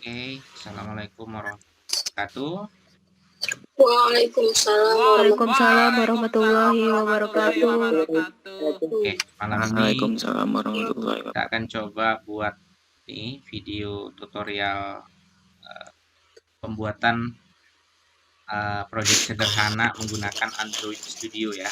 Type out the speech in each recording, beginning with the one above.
Oke, assalamualaikum warahmatullahi wabarakatuh. Waalaikumsalam Waalaikumsalam warahmatullahi warahmatullahi wabarakatuh. wabarakatuh. Oke, malam ini Waalaikumsalam warahmatullahi kita akan coba buat video tutorial pembuatan project sederhana menggunakan Android Studio ya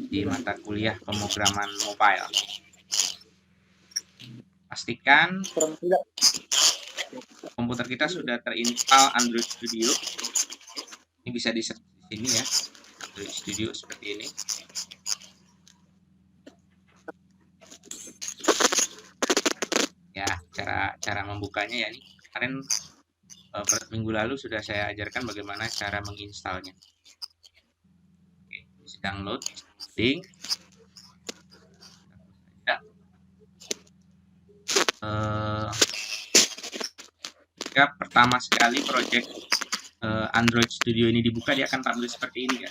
di mata kuliah pemrograman mobile. Pastikan komputer kita sudah terinstall Android Studio. Ini bisa di sini ya, Android Studio seperti ini. Ya, cara membukanya ya, ini kemarin minggu lalu sudah saya ajarkan bagaimana cara menginstalnya. Oke, sedang loading. Jika pertama sekali project Android Studio ini dibuka, dia akan tampil seperti ini ya.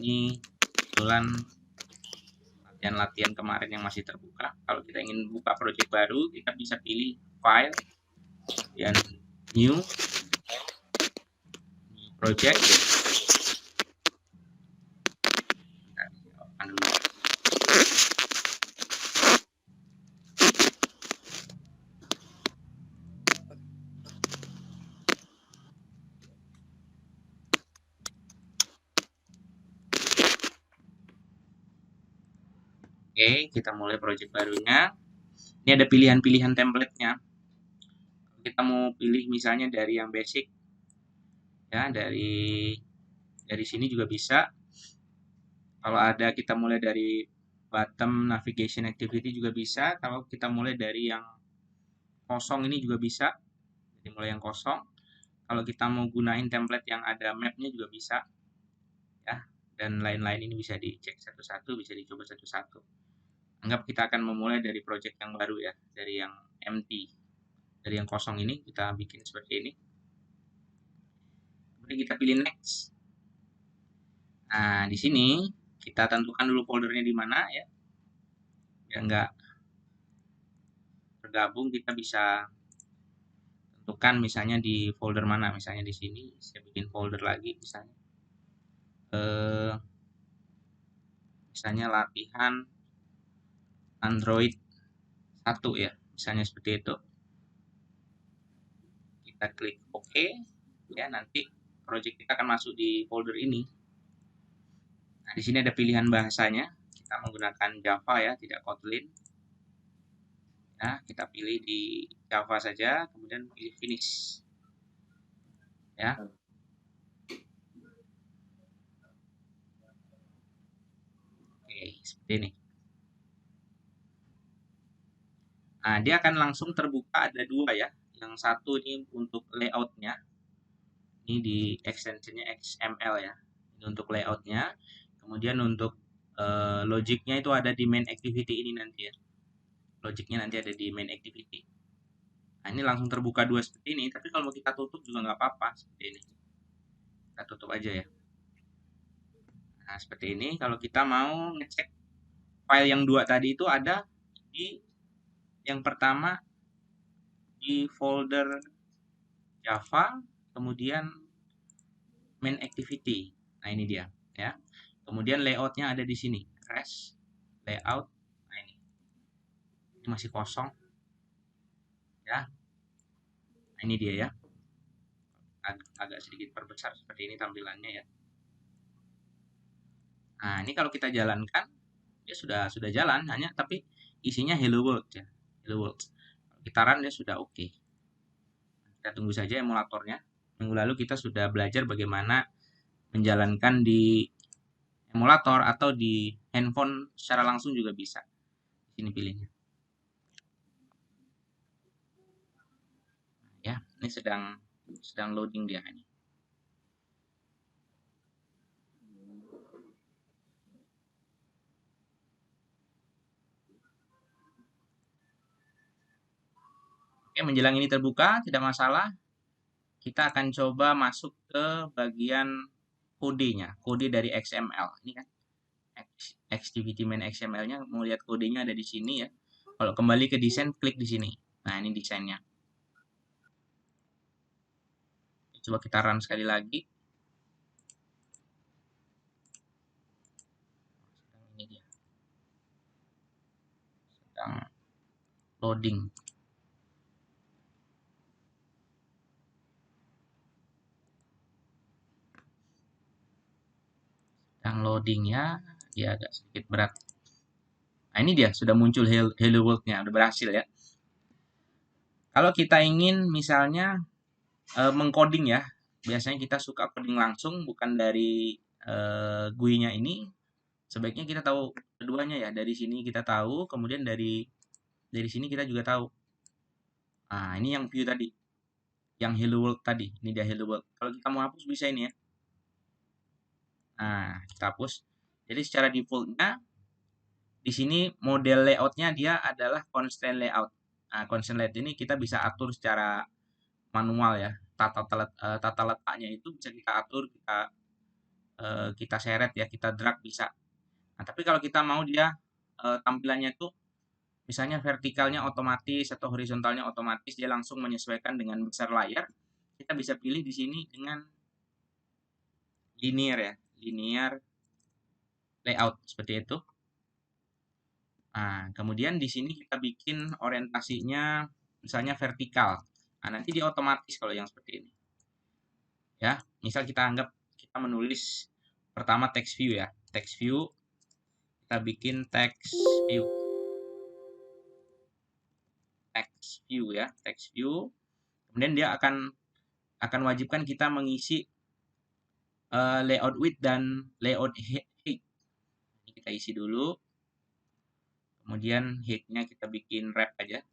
Ini kebetulan latihan kemarin yang masih terbuka. Kalau kita ingin buka project baru, kita bisa pilih file dan new project. Oke, kita mulai project barunya. Ini ada pilihan-pilihan template-nya. Kita mau pilih misalnya dari yang basic, ya dari sini juga bisa. Kalau ada kita mulai dari bottom navigation activity juga bisa. Kalau kita mulai dari yang kosong ini juga bisa. Jadi mulai yang kosong. Kalau kita mau gunain template yang ada map-nya juga bisa. Ya, dan lain-lain ini bisa dicek satu-satu, bisa dicoba satu-satu. Anggap kita akan memulai dari project yang baru ya, dari yang empty. Dari yang kosong ini kita bikin seperti ini. Kemudian kita pilih next. Nah, di sini kita tentukan dulu foldernya di mana ya. Biar nggak bergabung, kita bisa tentukan misalnya di folder mana. Misalnya di sini saya bikin folder lagi misalnya. Misalnya latihan Android 1 ya, misalnya seperti itu. Kita klik OK ya, nanti project kita akan masuk di folder ini. Nah, di sini ada pilihan bahasanya. Kita menggunakan Java ya, tidak Kotlin. Nah, kita pilih di Java saja, kemudian pilih finish. Ya. Oke, seperti ini. Nah, dia akan langsung terbuka, ada dua ya. Yang satu ini untuk layoutnya. Ini di extensionnya XML ya. Ini untuk layoutnya. Kemudian untuk logiknya itu ada di main activity ini nanti ya. Logiknya nanti ada di main activity. Nah, ini langsung terbuka dua seperti ini. Tapi kalau mau kita tutup juga nggak apa-apa seperti ini. Kita tutup aja ya. Nah, seperti ini. Kalau kita mau ngecek file yang dua tadi itu ada di yang pertama di folder Java, kemudian main activity. Nah, ini dia ya. Kemudian layoutnya ada di sini, res layout. Nah, ini masih kosong ya. Nah, ini dia ya. Agak sedikit perbesar seperti ini tampilannya ya. Nah, ini kalau kita jalankan ya sudah jalan, hanya tapi isinya hello world ya. Hello world. Kalau kita run ya sudah oke. Kita tunggu saja emulatornya. Minggu lalu kita sudah belajar bagaimana menjalankan di emulator atau di handphone secara langsung juga bisa. Di sini pilihnya. Ya, ini sedang loading dia ini. Oke, menjelang ini terbuka, tidak masalah. Kita akan coba masuk ke bagian kodenya, kode dari XML. Ini kan activity main XML-nya, mau lihat kodenya ada di sini ya. Kalau kembali ke desain, klik di sini. Nah, ini desainnya. Coba kita run sekali lagi. Ini dia. Sedang loading. Sedang loading ya. Dia agak sedikit berat. Nah, ini dia sudah muncul Hello World-nya, udah berhasil ya. Kalau kita ingin misalnya mengcoding ya, biasanya kita suka coding langsung bukan dari GUI-nya ini. Sebaiknya kita tahu keduanya ya. Dari sini kita tahu, kemudian dari sini kita juga tahu. Nah, ini yang view tadi, yang Hello World tadi. Ini dia Hello World. Kalau kita mau hapus bisa ini ya. Nah, kita hapus. Jadi secara defaultnya di sini model layoutnya dia adalah constant layout. Nah, constant layout ini kita bisa atur secara manual ya. Tata letaknya itu bisa kita atur, kita seret ya, kita drag bisa. Nah, tapi kalau kita mau dia tampilannya itu misalnya vertikalnya otomatis atau horizontalnya otomatis, dia langsung menyesuaikan dengan besar layar. Kita bisa pilih di sini dengan linear ya, linear layout seperti itu. Nah, kemudian di sini kita bikin orientasinya misalnya vertikal. Nah, nanti dia otomatis kalau yang seperti ini. Ya, misal kita anggap kita menulis pertama text view ya. Text view kita bikin text view. Text view ya, text view. Kemudian dia akan wajibkan kita mengisi layout width dan layout height. Ini kita isi dulu. Kemudian height-nya kita bikin wrap aja.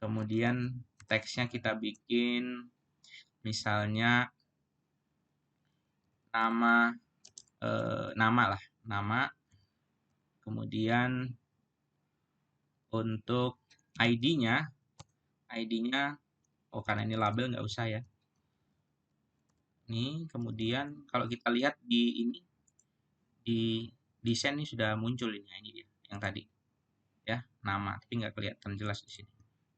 Kemudian teksnya kita bikin misalnya nama lah, nama. Kemudian untuk ID-nya oh karena ini label nggak usah ya. Ini kemudian kalau kita lihat di ini di desain ini sudah muncul ini dia yang tadi ya, nama tapi nggak kelihatan jelas di sini.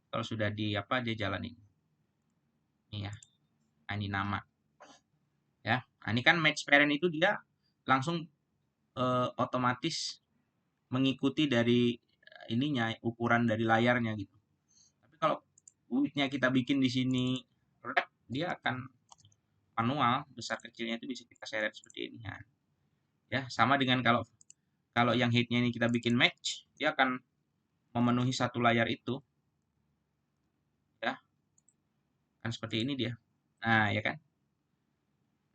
Kalau sudah di apa dia jalan ini ya. Nah, ini nama ya. Nah, ini kan match parent itu dia langsung otomatis mengikuti dari ininya ukuran dari layarnya gitu. Tapi kalau width-nya kita bikin di sini wrap, dia akan manual, besar kecilnya itu bisa kita seret seperti ini ya. Ya, sama dengan kalau kalau yang height-nya ini kita bikin match, dia akan memenuhi satu layar itu. Ya. Kan seperti ini dia. Nah, ya kan?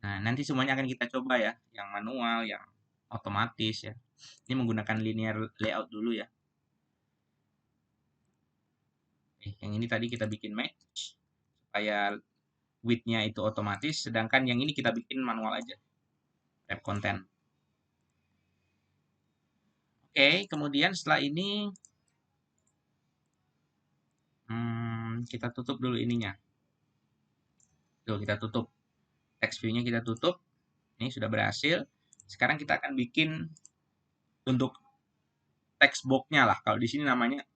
Nah, nanti semuanya akan kita coba ya, yang manual, yang otomatis ya. Ini menggunakan linear layout dulu ya. Yang ini tadi kita bikin match supaya width-nya itu otomatis, sedangkan yang ini kita bikin manual aja. Wrap content. Oke, kemudian setelah ini kita tutup dulu ininya. Tuh, kita tutup. Text view-nya kita tutup. Ini sudah berhasil. Sekarang kita akan bikin untuk text box-nya lah. Kalau di sini namanya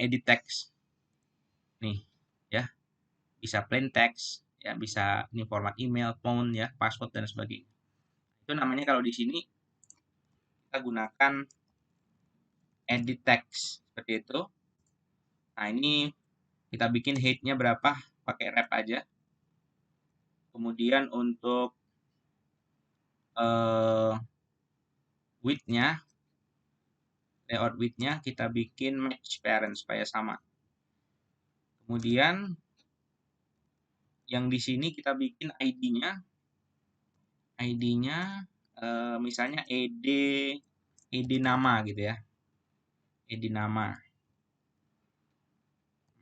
edit text. Nih, ya. Bisa plain text, ya bisa ini format email, phone ya, password dan sebagainya. Itu namanya kalau di sini kita gunakan edit text seperti itu. Nah, ini kita bikin height-nya berapa, pakai wrap aja. Kemudian untuk width-nya, layout width-nya kita bikin match parent supaya sama. Kemudian yang di sini kita bikin ID-nya misalnya id nama gitu ya. Id nama.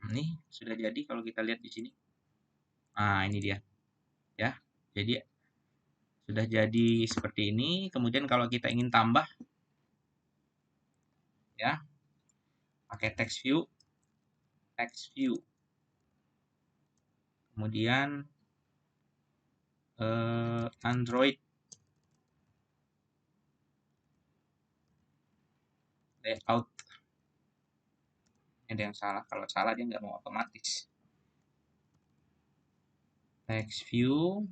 Ini sudah jadi kalau kita lihat di sini. Nah, ini dia. Ya. Jadi sudah jadi seperti ini. Kemudian kalau kita ingin tambah ya, pakai text view. Kemudian Android layout. Ada yang salah. Kalau salah dia nggak mau otomatis. text view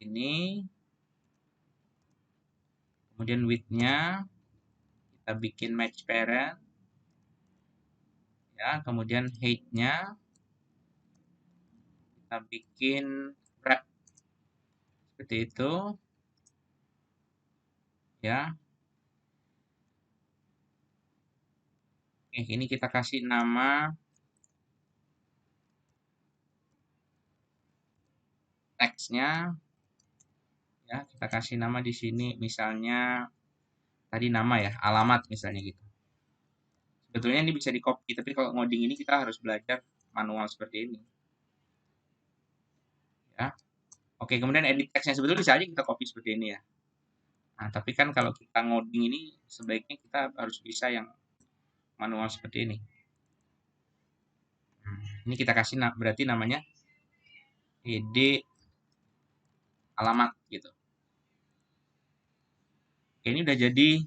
ini, kemudian width-nya kita bikin match parent ya, kemudian height-nya kita bikin wrap seperti itu ya. Oke, ini kita kasih nama text-nya ya, kita kasih nama di sini misalnya tadi nama ya, alamat misalnya gitu. Sebetulnya ini bisa di-copy, tapi kalau ngoding ini kita harus belajar manual seperti ini. Ya. Oke, kemudian edit text-nya sebetulnya bisa aja kita copy seperti ini ya. Nah, tapi kan kalau kita ngoding ini sebaiknya kita harus bisa yang manual seperti ini. Ini kita kasih berarti namanya ed alamat gitu. Oke, ini udah jadi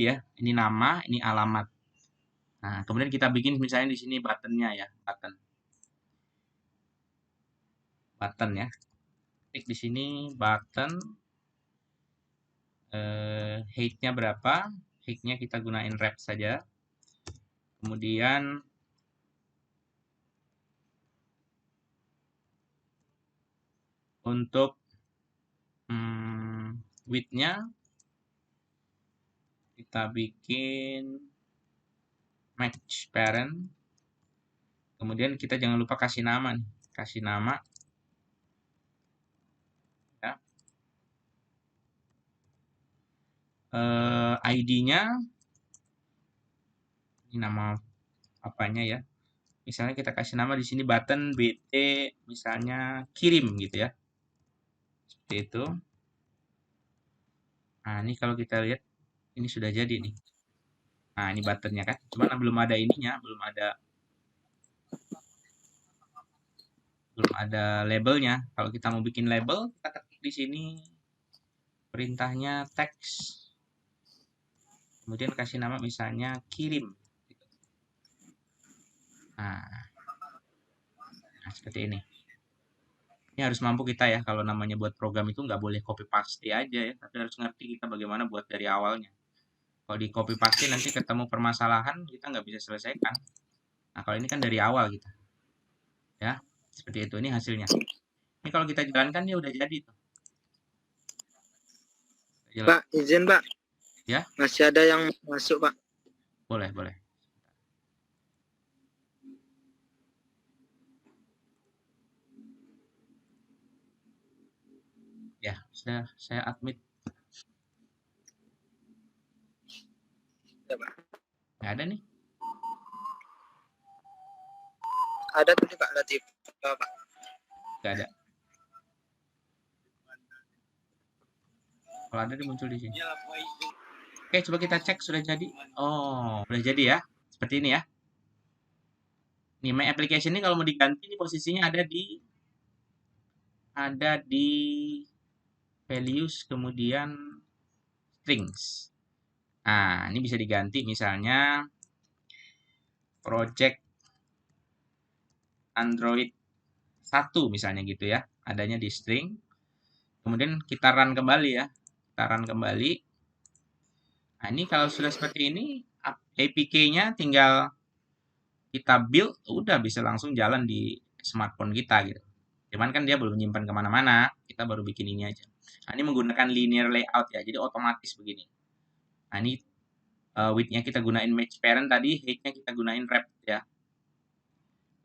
ya. Ini nama, ini alamat. Nah, kemudian kita bikin misalnya di sini button-nya ya, button ya. Klik di sini button, height-nya berapa? Height-nya kita gunain wrap saja. Kemudian untuk width-nya kita bikin match parent. Kemudian kita jangan lupa kasih nama nih. Kasih nama ya. ID-nya ini nama apanya ya. Misalnya kita kasih nama di sini button BT misalnya kirim gitu ya. Seperti itu. Nah, ini kalau kita lihat ini sudah jadi nih. Nah, ini buttonnya kan. Cuman belum ada ininya, belum ada labelnya. Kalau kita mau bikin label, kita ketik di sini perintahnya text. Kemudian kasih nama misalnya kirim. Nah, seperti ini. Ini harus mampu kita ya, kalau namanya buat program itu nggak boleh copy paste aja ya, tapi harus ngerti kita bagaimana buat dari awalnya. Kalau di copy paste nanti ketemu permasalahan, kita nggak bisa selesaikan. Nah, kalau ini kan dari awal kita. Ya, seperti itu. Ini hasilnya. Ini kalau kita jalankan dia udah jadi tuh. Pak, izin Pak. Ya. Masih ada yang masuk Pak. Boleh, boleh. Ya, sudah saya admit. Ya, Pak. Nggak ada nih. Ada tadi Pak Latif. Pak. Nggak ada. Kalau ada dia muncul di sini. Oke, coba kita cek sudah jadi. Oh, sudah jadi ya. Seperti ini ya. Nih, my application ini kalau mau diganti ini posisinya ada di values kemudian strings. Nah, ini bisa diganti misalnya project Android 1 misalnya gitu ya. Adanya di string. Kemudian kita run kembali ya. Kita run kembali. Nah, ini kalau sudah seperti ini, APK-nya tinggal kita build, udah bisa langsung jalan di smartphone kita gitu. Cuman kan dia belum menyimpan kemana-mana, kita baru bikin ini aja. Nah, ini menggunakan linear layout ya, jadi otomatis begini. Nah, ini width-nya kita gunain match parent tadi, height-nya kita gunain wrap ya.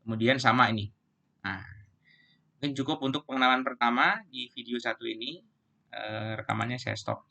Kemudian sama ini. Nah, mungkin cukup untuk pengenalan pertama di video satu ini. Rekamannya saya stop.